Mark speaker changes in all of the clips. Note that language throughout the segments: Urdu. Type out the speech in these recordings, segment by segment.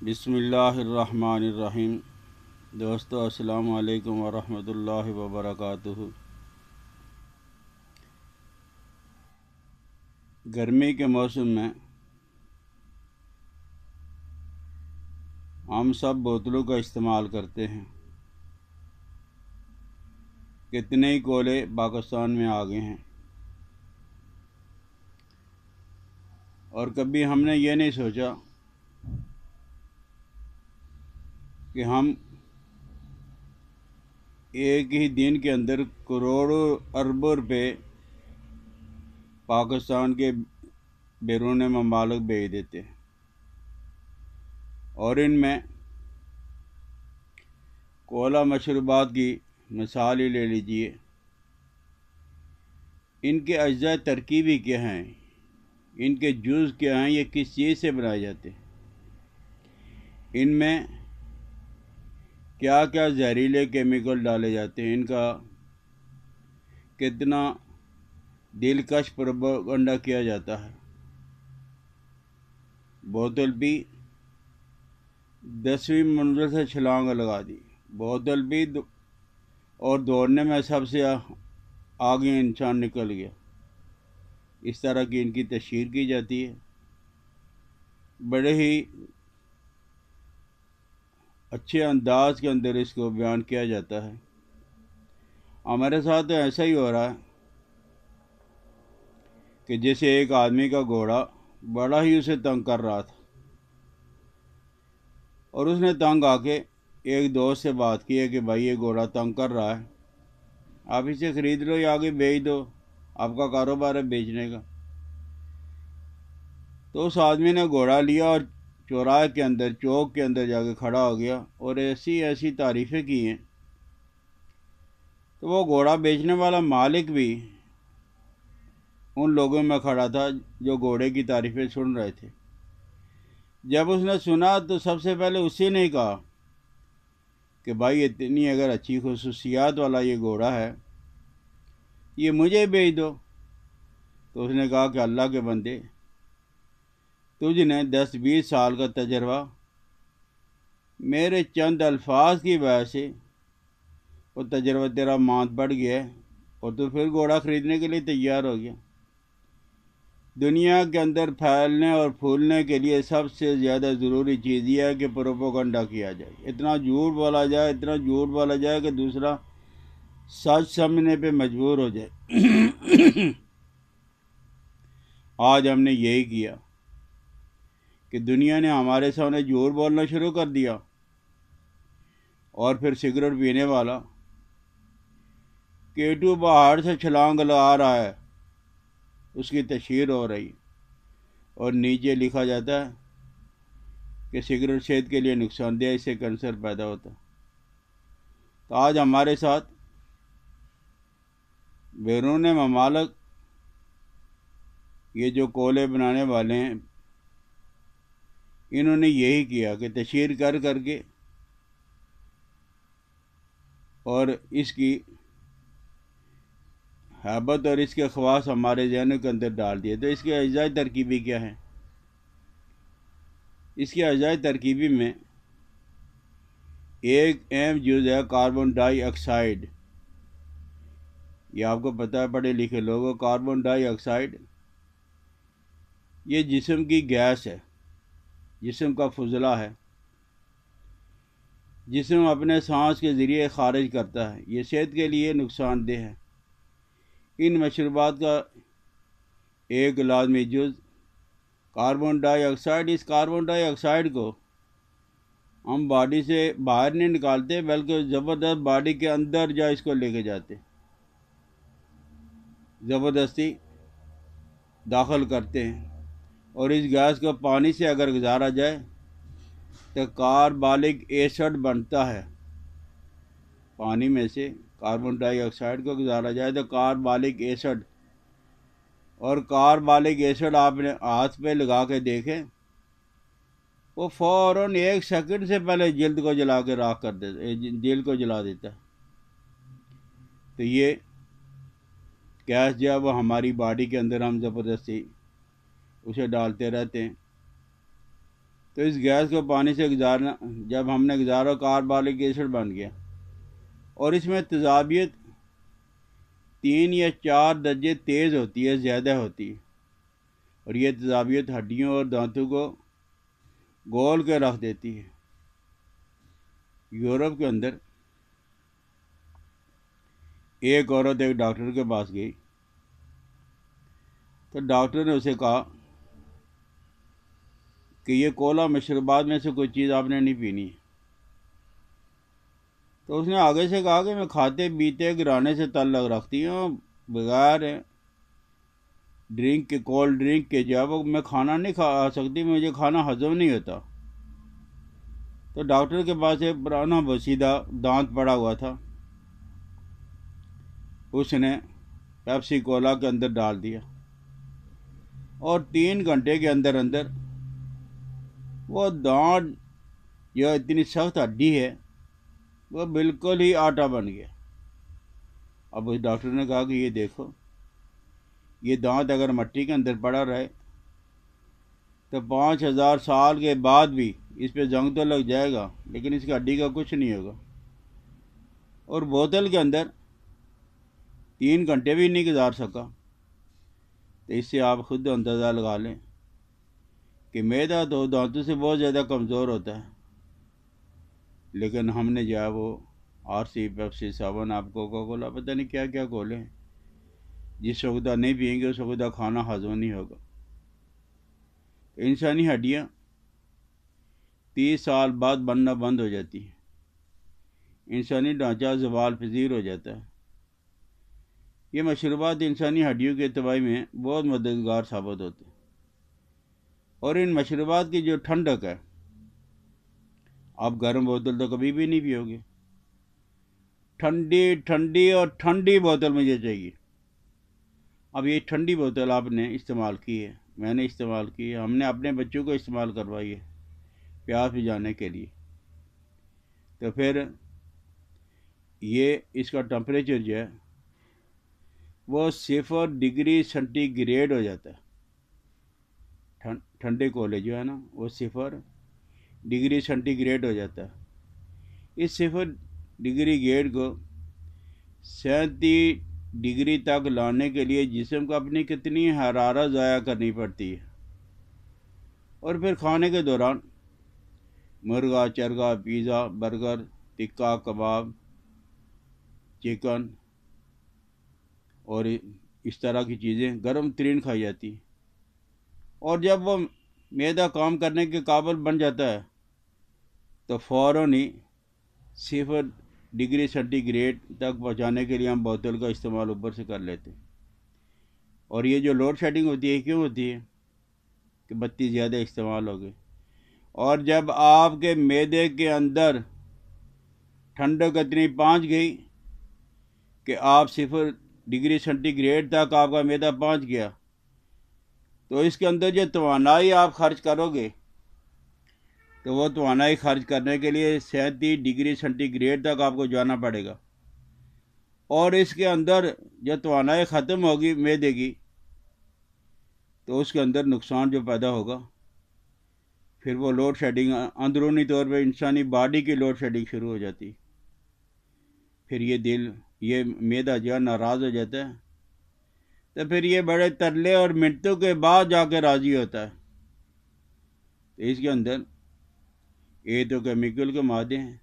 Speaker 1: بسم اللہ الرحمن الرحیم۔ دوستو السلام علیکم ورحمۃ اللہ وبرکاتہ۔ گرمی کے موسم میں ہم سب بوتلوں کا استعمال کرتے ہیں۔ کتنے ہی کولے پاکستان میں آ گئے ہیں، اور کبھی ہم نے یہ نہیں سوچا کہ ہم ایک ہی دن کے اندر کروڑوں اربوں روپے پاکستان کے بیرون ممالک بھیج دیتے ہیں، اور ان میں کولا مشروبات کی مثال ہی لے لیجئے۔ ان کے اجزاء ترکیبی کیا ہیں، ان کے جز کیا ہیں، یہ کس چیز سے بنائے جاتے ہیں، ان میں کیا کیا زہریلے کیمیکل ڈالے جاتے ہیں، ان کا کتنا دلکش پروپیگنڈا کیا جاتا ہے۔ بوتل پی 10ویں منزل سے چھلانگ لگا دی، بوتل پی اور دوڑنے میں سب سے آگے انسان نکل گیا۔ اس طرح کی ان کی تشہیر کی جاتی ہے، بڑے ہی اچھے انداز کے اندر اس کو بیان کیا جاتا ہے۔ ہمارے ساتھ ایسا ہی ہو رہا ہے کہ جیسے ایک آدمی کا گھوڑا بڑا ہی اسے تنگ کر رہا تھا، اور اس نے تنگ آ کے ایک دوست سے بات کی ہے کہ بھائی یہ گھوڑا تنگ کر رہا ہے، آپ اسے خرید لو یا آگے بیچ دو، آپ کا کاروبار ہے بیچنے کا۔ تو اس آدمی نے گھوڑا لیا اور چوراہے کے اندر، چوک کے اندر جا کے کھڑا ہو گیا اور ایسی ایسی تعریفیں کی ہیں۔ تو وہ گھوڑا بیچنے والا مالک بھی ان لوگوں میں کھڑا تھا جو گھوڑے کی تعریفیں سن رہے تھے۔ جب اس نے سنا تو سب سے پہلے اسی نے کہا کہ بھائی اتنی اگر اچھی خصوصیات والا یہ گھوڑا ہے، یہ مجھے بیچ دو۔ تو اس نے کہا کہ اللہ کے بندے، تجھ نے 10-20 سال کا تجربہ میرے چند الفاظ کی وجہ سے وہ تجربہ تیرا ماند پڑ گیا ہے، اور تو پھر گھوڑا خریدنے کے لیے تیار ہو گیا۔ دنیا کے اندر پھیلنے اور پھولنے کے لیے سب سے زیادہ ضروری چیز یہ ہے کہ پروپیگنڈا کیا جائے، اتنا جھوٹ بولا جائے، اتنا جھوٹ بولا جائے کہ دوسرا سچ سمجھنے پہ مجبور ہو جائے۔ آج ہم نے یہی کیا کہ دنیا نے ہمارے سامنے جھوٹ بولنا شروع کر دیا، اور پھر سگریٹ پینے والا کیٹو پہاڑ سے چھلانگ لگا رہا ہے، اس کی تشہیر ہو رہی، اور نیچے لکھا جاتا ہے کہ سگریٹ صحت کے لیے نقصان دہ، اس سے کینسر پیدا ہوتا ہے۔ تو آج ہمارے ساتھ بیرون ممالک یہ جو کولے بنانے والے ہیں، انہوں نے یہی کیا کہ تشہیر کر کر کے اور اس کی ہیبت اور اس کے خواص ہمارے ذہنوں کے اندر ڈال دیے۔ تو اس کی اجزاء ترکیبی کیا ہے؟ اس کی اجزاء ترکیبی میں ایک اہم جز ہے کاربن ڈائی آکسائڈ۔ یہ آپ کو پتہ ہے پڑھے لکھے لوگوں، کاربن ڈائی آکسائڈ یہ جسم کی گیس ہے، جسم کا فضلہ ہے، جسم اپنے سانس کے ذریعے خارج کرتا ہے، یہ صحت کے لیے نقصان دہ ہے۔ ان مشروبات کا ایک لازمی جز کاربن ڈائی آکسائڈ، اس کاربن ڈائی آکسائڈ کو ہم باڈی سے باہر نہیں نکالتے، بلکہ زبردست باڈی کے اندر جا اس کو لے کے جاتے، زبردستی داخل کرتے ہیں، اور اس گیس کو پانی سے اگر گزارا جائے تو کاربالک ایسڈ بنتا ہے۔ پانی میں سے کاربن ڈائی آکسائڈ کو گزارا جائے تو کاربالک ایسڈ، اور کاربالک ایسڈ آپ نے ہاتھ پہ لگا کے دیکھیں، وہ فوراً 1 سیکنڈ سے پہلے جلد کو جلا کے راکھ کر دیتا، جلد کو جلا دیتا ہے۔ تو یہ گیس جو ہے وہ ہماری باڈی کے اندر ہم زبردستی اسے ڈالتے رہتے ہیں، تو اس گیس کو پانی سے گزارنا، جب ہم نے گزارا کاربولک ایسڈ بن گیا، اور اس میں تیزابیت 3 یا 4 درجے تیز ہوتی ہے، زیادہ ہوتی ہے، اور یہ تیزابیت ہڈیوں اور دانتوں کو گول کے رکھ دیتی ہے۔ یورپ کے اندر ایک عورت ایک ڈاکٹر کے پاس گئی، تو ڈاکٹر نے اسے کہا کہ یہ کولا مشروبات میں سے کوئی چیز آپ نے نہیں پینی ہے۔ تو اس نے آگے سے کہا کہ میں کھاتے پیتے گرانے سے تعلق رکھتی ہوں، بغیر ڈرنک کے، کولڈ ڈرنک کے جب میں کھانا نہیں کھا سکتی، مجھے کھانا ہضم نہیں ہوتا۔ تو ڈاکٹر کے پاس ایک پرانا بسیدہ دانت پڑا ہوا تھا، اس نے پیپسی کولا کے اندر ڈال دیا، اور 3 گھنٹے کے اندر اندر وہ دانت جو اتنی سخت ہڈی ہے وہ بالکل ہی آٹا بن گیا۔ اب اس ڈاکٹر نے کہا کہ یہ دیکھو، یہ دانت اگر مٹی کے اندر پڑا رہے تو 5000 سال کے بعد بھی اس پہ زنگ تو لگ جائے گا، لیکن اس کی ہڈی کا کچھ نہیں ہوگا۔ اور بوتل کے اندر 3 گھنٹے بھی نہیں گزار سکا۔ تو اس سے آپ خود اندازہ لگا لیں کہ میدا تو دانتوں سے بہت زیادہ کمزور ہوتا ہے، لیکن ہم نے جو ہے وہ RC، پیپسی، 7 آپ کوکا کولا، پتہ نہیں کیا کیا کھولے، جس وقت نہیں پئیں گے اس وقت کھانا ہضم نہیں ہوگا۔ انسانی ہڈیاں 30 سال بعد بننا بند ہو جاتی ہیں، انسانی ڈھانچہ زوال پذیر ہو جاتا ہے۔ یہ مشروبات انسانی ہڈیوں کے تباہی میں بہت مددگار ثابت ہوتے ہیں، اور ان مشروبات کی جو ٹھنڈک ہے، آپ گرم بوتل تو کبھی بھی نہیں پیو گے، ٹھنڈی ٹھنڈی اور ٹھنڈی بوتل مجھے چاہیے۔ اب یہ ٹھنڈی بوتل آپ نے استعمال کی ہے، میں نے استعمال کی ہے، ہم نے اپنے بچوں کو استعمال کروائی ہے پیاس بجھانے کے لیے، تو پھر یہ اس کا ٹمپریچر جو ہے وہ 0 ڈگری سینٹی گریڈ ہو جاتا ہے۔ ٹھنڈے کولے جو ہے نا وہ 0 ڈگری سینٹی گریڈ ہو جاتا ہے۔ اس 0 ڈگری گریڈ کو 37 ڈگری تک لانے کے لیے جسم کو اپنی کتنی حرارت ضائع کرنی پڑتی ہے، اور پھر کھانے کے دوران مرغا، چرگا، پیزا، برگر، ٹکا، کباب، چکن اور اس طرح کی چیزیں گرم ترین کھائی جاتی ہیں، اور جب وہ معدہ کام کرنے کے قابل بن جاتا ہے تو فوراً ہی 0 ڈگری سینٹی گریڈ تک پہنچانے کے لیے ہم بوتل کا استعمال اوپر سے کر لیتے ہیں۔ اور یہ جو لوڈ شیڈنگ ہوتی ہے کیوں ہوتی ہے؟ کہ بتی زیادہ استعمال ہو گئی، اور جب آپ کے معدے کے اندر ٹھنڈک اتنی پہنچ گئی کہ آپ 0 ڈگری سینٹی گریڈ تک آپ کا معدہ پہنچ گیا، تو اس کے اندر جو توانائی آپ خرچ کرو گے، تو وہ توانائی خرچ کرنے کے لیے 37 ڈگری سینٹی گریڈ تک آپ کو جانا پڑے گا، اور اس کے اندر جو توانائی ختم ہوگی معدے کی، تو اس کے اندر نقصان جو پیدا ہوگا، پھر وہ لوڈ شیڈنگ اندرونی طور پہ انسانی باڈی کی لوڈ شیڈنگ شروع ہو جاتی، پھر یہ معدہ جو ہے ناراض ہو جاتا ہے، تو پھر یہ بڑے ترلے اور منٹوں کے بعد جا کے راضی ہوتا ہے۔ تو اس کے اندر یہ تو کیمیکل کے مادے ہیں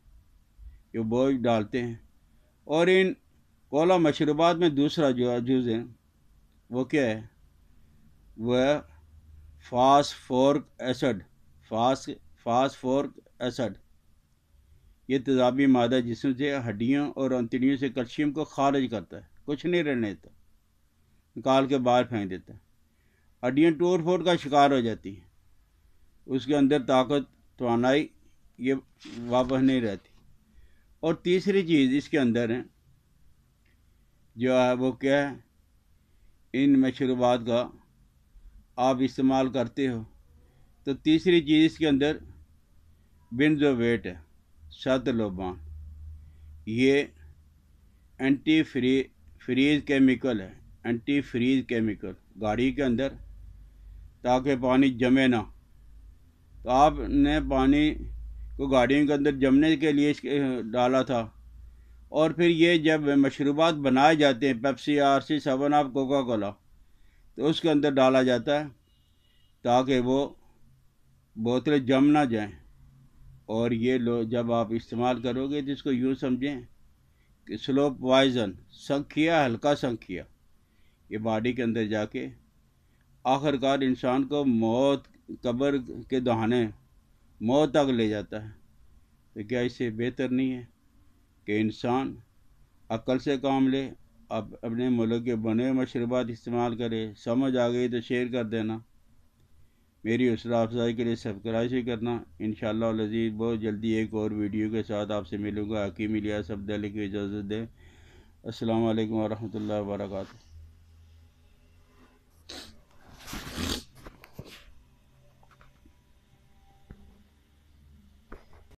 Speaker 1: جو بوجھ ڈالتے ہیں، اور ان کولا مشروبات میں دوسرا جو جز ہے وہ کیا ہے؟ وہ ہے فاسفورک ایسڈ۔ یہ تیزابی مادہ جسم سے ہڈیوں اور انتڑیوں سے کیلشیم کو خارج کرتا ہے، کچھ نہیں رہنے دیتا، نکال کے باہر پھینک دیتا ہے، ہڈیاں ٹوٹ پھوٹ کا شکار ہو جاتی ہیں، اس کے اندر طاقت، توانائی یہ واپس نہیں رہتی۔ اور تیسری چیز اس کے اندر ہے جو ہے وہ کیا ہے؟ ان مشروبات کا آپ استعمال کرتے ہو تو تیسری چیز اس کے اندر بنزویٹ ہے، شتلوبان، یہ اینٹی فریز کیمیکل ہے، اینٹی فریز کیمیکل گاڑی کے اندر، تاکہ پانی جمے نہ، تو آپ نے پانی کو گاڑیوں کے اندر جمنے کے لیے ڈالا تھا، اور پھر یہ جب مشروبات بنائے جاتے ہیں، پیپسی، RC 7 آپ، کوکا کولا، تو اس کے اندر ڈالا جاتا ہے تاکہ وہ بوتلیں جم نہ جائیں. اور یہ جب آپ استعمال کرو گے تو اس کو یوں سمجھیں کہ سلو پوائزن، سنکھیا، ہلکا سنکھیا، یہ باڈی کے اندر جا کے آخر کار انسان کو موت، قبر کے دہانے، موت تک لے جاتا ہے. تو کیا اس سے بہتر نہیں ہے کہ انسان عقل سے کام لے، اب اپنے ملک کے بنے مشروبات استعمال کرے؟ سمجھ آ گئی تو شیئر کر دینا، میری حوصلہ افزائی کے لیے سبسکرائب بھی کرنا. انشاءاللہ العزیز بہت جلدی ایک اور ویڈیو کے ساتھ آپ سے ملوں گا. حکیم الیاس عبداللہ کی اجازت دیں. السلام علیکم ورحمۃ اللہ وبرکاتہ.